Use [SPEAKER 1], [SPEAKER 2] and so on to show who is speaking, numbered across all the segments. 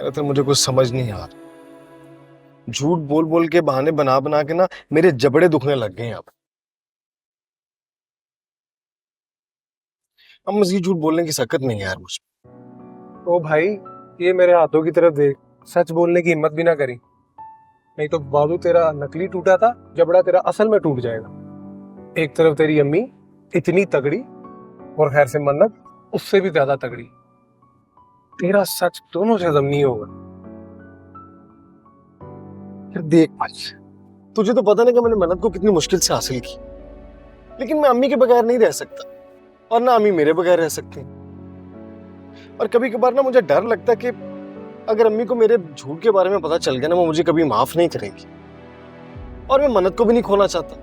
[SPEAKER 1] यार तो मुझे कुछ समझ नहीं आ रहा। झूठ बोल बोल के बहाने बना बना के ना मेरे जबड़े दुखने लग गए हैं अब मुझे झूठ बोलने की सकत नहीं है यार मुझ
[SPEAKER 2] ओ भाई, ये मेरे हाथों की तरफ देख। सच बोलने की हिम्मत भी ना करी, नहीं तो बाजू तेरा नकली टूटा था, जबड़ा तेरा असल में टूट जाएगा। एक तरफ तेरी अम्मी इतनी तगड़ी और खैर से मन्नत उससे भी ज्यादा तगड़ी। तेरा सच दोनों से हजम नहीं होगा।
[SPEAKER 1] यार देख भाई, तुझे तो पता नहीं कि मैंने मन्नत को कितनी मुश्किल से हासिल की, लेकिन मैं अम्मी के बगैर नहीं रह सकता और ना अम्मी मेरे बगैर रह सकती। और कभी कभार ना मुझे डर लगता है कि अगर अम्मी को मेरे झूठ के बारे में पता चल गया ना, वो मुझे कभी माफ नहीं करेगी। और मैं मन्नत को भी नहीं खोना चाहता।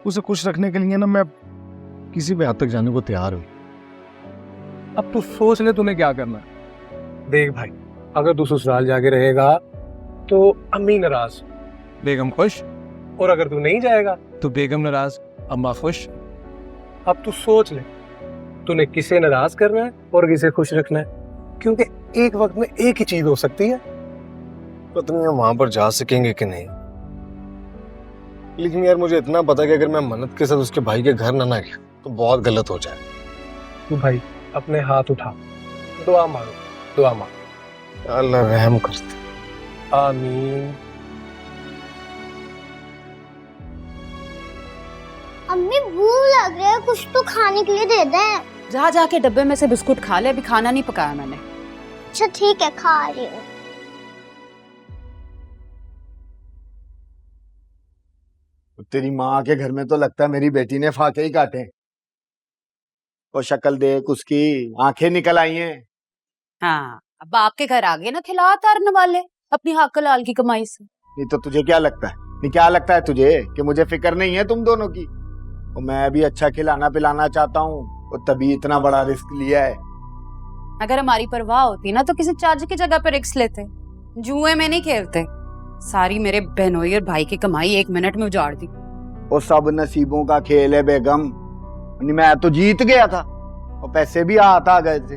[SPEAKER 1] उसे खुश रखने के लिए ना मैं किसी भी हद तक जाने को तैयार हूं।
[SPEAKER 2] अब तू सोच ले तूने क्या करना है। देख भाई, अगर तू ससुराल जाके रहेगा तो अम्मी नाराज,
[SPEAKER 3] बेगम खुश,
[SPEAKER 2] और अगर तू नहीं जाएगा
[SPEAKER 3] तो बेगम नाराज, अम्मा खुश।
[SPEAKER 2] अब तू सोच ले, तूने किसे नाराज करना है और किसे खुश रखना है, क्योंकि एक वक्त में एक ही चीज हो सकती है।
[SPEAKER 1] पता नहीं हम वहां पर जा सकेंगे कि नहीं, लेकिन यार मुझे इतना पता है कि अगर मैं मन्नत के साथ उसके भाई के घर ना गया तो बहुत गलत हो जाए।
[SPEAKER 2] तू भाई अपने हाथ उठा, दुआ मांगो, दुआ मांगो।
[SPEAKER 1] अल्लाह रहम करते।
[SPEAKER 2] आमीन।
[SPEAKER 4] अम्मी भूख लग रही है, कुछ तो खाने के लिए दे दें।
[SPEAKER 5] जा जाके डब्बे में से बिस्कुट खा ले, अभी खाना नहीं पकाया मैंने।
[SPEAKER 4] अच्छा ठीक है, खा रही हूँ।
[SPEAKER 6] तेरी माँ के घर में तो लगता है मेरी बेटी ने फाके ही काटे। और शक्ल देख उसकी, आंखें निकल आई हैं।
[SPEAKER 5] हाँ, अब बाप के घर आ गए ना खिला तारने वाले अपनी हक लाल की कमाई से।
[SPEAKER 6] नहीं तो तुझे क्या लगता है, नहीं क्या लगता है तुझे कि मुझे फिक्र नहीं है तुम दोनों की? और मैं भी अच्छा खिलाना पिलाना चाहता हूँ, और तभी इतना बड़ा रिस्क लिया है।
[SPEAKER 5] अगर हमारी परवाह होती ना तो किसी चार्ज की जगह पे रिस्क लेते। जुए में नहीं खेलते। सारी मेरे बहनोई और भाई की कमाई 1 मिनट में उजाड़ दी।
[SPEAKER 6] वो सब नसीबों का खेल है बेगम। नहीं, मैं तो जीत गया था और पैसे भी हाथ आ गए थे,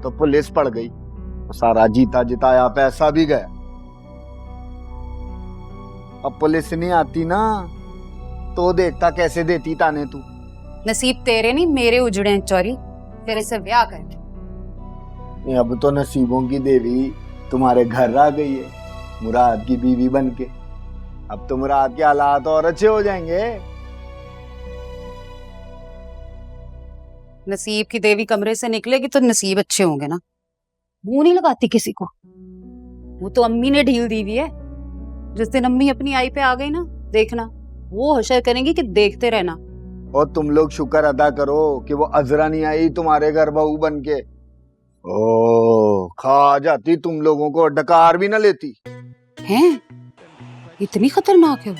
[SPEAKER 6] तो पुलिस पड़ गई, तो सारा जीता जिताया पैसा भी गया। अब पुलिस नहीं आती ना तो देखता कैसे देती ताने तू।
[SPEAKER 5] नसीब तेरे नहीं मेरे उजड़े हैं चोरी, तेरे से ब्याह कर।
[SPEAKER 6] अब तो नसीबों की देवी तुम्हारे घर आ गई है, मुराद की बीवी बनके। अब तो मुराद के हालात और अच्छे हो जाएंगे।
[SPEAKER 5] नसीब की देवी कमरे से निकलेगी तो नसीब अच्छे होंगे ना। मुंह नहीं लगाती किसी को, वो तो अम्मी ने ढील दी हुई है। जिस दिन अम्मी अपनी आई पे आ गई ना, देखना वो हशर करेंगी कि देखते रहना।
[SPEAKER 6] और तुम लोग शुक्र अदा करो कि वो अजरा नहीं आई तुम्हारे घर बहू बनके। ओ खा जाती तुम लोगों को, डकार भी ना लेती।
[SPEAKER 5] हैं? इतनी खतरनाक है वो?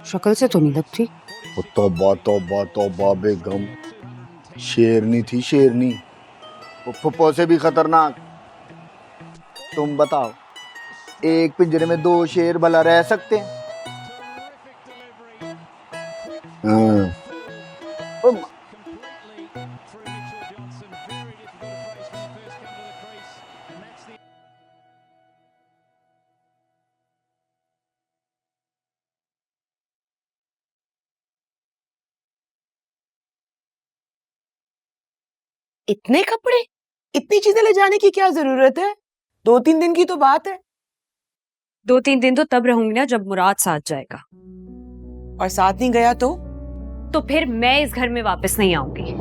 [SPEAKER 5] शक्ल से तो नहीं लगती।
[SPEAKER 6] वो तौबा तौबा तौबा बेगम, शेरनी थी शेरनी, वो फुप्पो से भी खतरनाक। तुम बताओ, एक पिंजरे में 2 शेर भला रह सकते हैं? हाँ।
[SPEAKER 7] इतने कपड़े, इतनी चीजें ले जाने की क्या जरूरत है? 2-3 दिन की तो बात है।
[SPEAKER 8] 2-3 दिन तो तब रहूंगी ना जब मुराद साथ जाएगा।
[SPEAKER 7] और साथ नहीं गया
[SPEAKER 8] तो फिर मैं इस घर में वापस नहीं आऊंगी।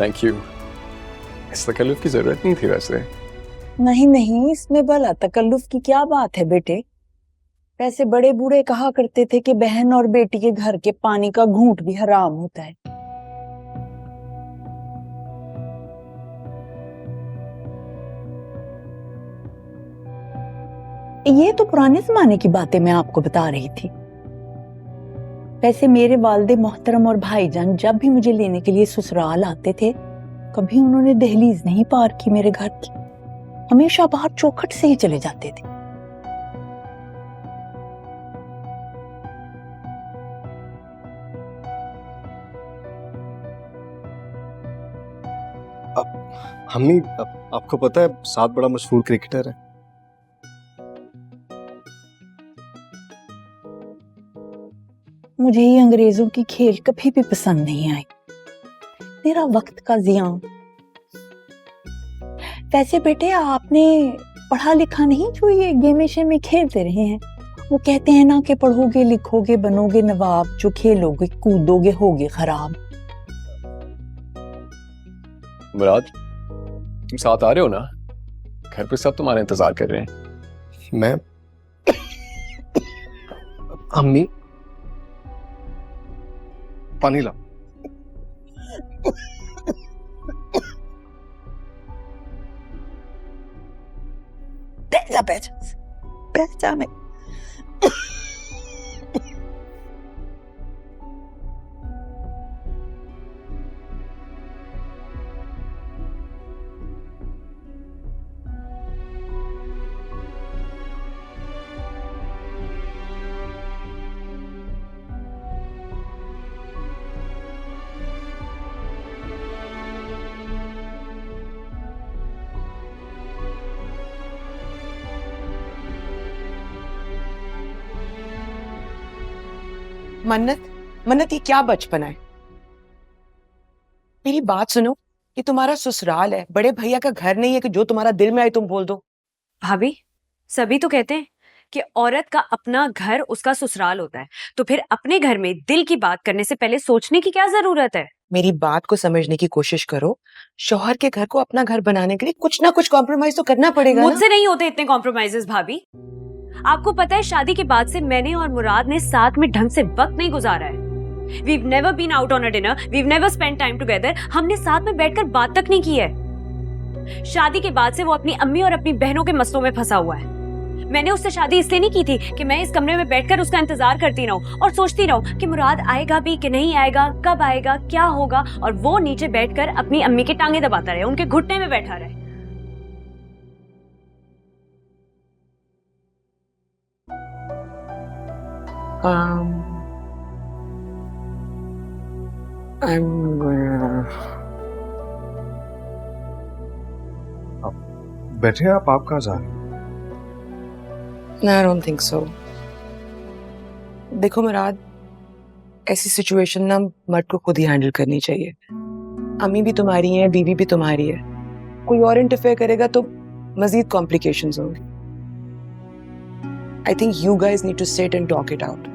[SPEAKER 9] Thank you. इस तकल्लुफ की जरूरत नहीं थी वैसे।
[SPEAKER 7] नहीं नहीं, इसमें भला तकल्लुफ की क्या बात है बेटे। वैसे बड़े बूढ़े कहा करते थे कि बहन और बेटी के घर के पानी का घूंट भी हराम होता है। ये तो पुराने जमाने की बातें मैं आपको बता रही थी। वैसे मेरे वालिद मोहतरम और भाईजान जब भी मुझे लेने के लिए ससुराल आते थे कभी उन्होंने दहलीज नहीं पार की मेरे घर की, हमेशा बाहर चौखट से ही चले जाते थे।
[SPEAKER 1] अम्मी, आपको पता है साद बड़ा मशहूर क्रिकेटर है।
[SPEAKER 7] मुझे ये अंग्रेजों की खेल कभी भी पसंद नहीं आई, मेरा वक्त का जियां। वैसे बेटे आपने पढ़ा लिखा नहीं जो ये गेमे शेमे खेलते रहे हैं। वो कहते हैं ना कि पढ़ोगे लिखोगे बनोगे नवाब, जो खेलोगे कूदोगे होगे खराब।
[SPEAKER 9] मुराद, तुम साथ आ रहे हो ना? घर पे सब तुम्हारा इंतजार कर रहे हैं।
[SPEAKER 1] मैं अम्मी पानी ला।
[SPEAKER 7] बैठ जा मैं।
[SPEAKER 10] मन्नत, मन्नत ये क्या बचपना है? मेरी बात सुनो, ये तुम्हारा ससुराल है, बड़े भैया का घर नहीं है कि जो तुम्हारा दिल में आए तुम बोल दो।
[SPEAKER 8] भाभी, सभी तो कहते हैं कि औरत का अपना घर उसका ससुराल होता है, तो फिर अपने घर में दिल की बात करने से पहले सोचने की क्या जरूरत है?
[SPEAKER 10] मेरी बात को समझने की कोशिश करो। शौहर के घर को अपना घर बनाने के लिए कुछ ना कुछ कॉम्प्रोमाइज तो करना पड़ेगा ना?
[SPEAKER 8] मुझसे नहीं होते इतने कॉम्प्रोमाइजेस भाभी। आपको पता है शादी के बाद से मैंने और मुराद ने साथ में ढंग से वक्त नहीं गुजारा है। We've never been out on a dinner, we've never spent time together. हमने साथ में बैठकर बात तक नहीं की है। शादी के बाद से वो अपनी अम्मी और अपनी बहनों के मसलों में फंसा हुआ है। मैंने उससे शादी इसलिए नहीं की थी कि मैं इस कमरे में बैठकर उसका इंतजार करती रहूं और सोचती रहूं कि मुराद आएगा भी कि नहीं आएगा, कब आएगा, क्या होगा, और वो नीचे बैठकर अपनी अम्मी की टांगे दबाता रहे, उनके घुटने में बैठा रहे।
[SPEAKER 1] बैठे आप कहाँ जा रहे हैं?
[SPEAKER 10] I don't think so. देखो मुराद, ऐसी सिचुएशन ना मर्द को खुद ही हैंडल करनी चाहिए। अम्मी भी तुम्हारी है, बीवी भी तुम्हारी है। कोई और इंटरफेयर करेगा तो मजीद कॉम्प्लिकेशंस होंगे। I think you guys need to sit and talk it out.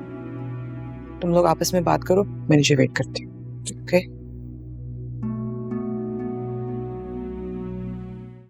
[SPEAKER 10] तुम लोग आपस में बात करो, मैं नीचे वेट करती हूँ। ओके?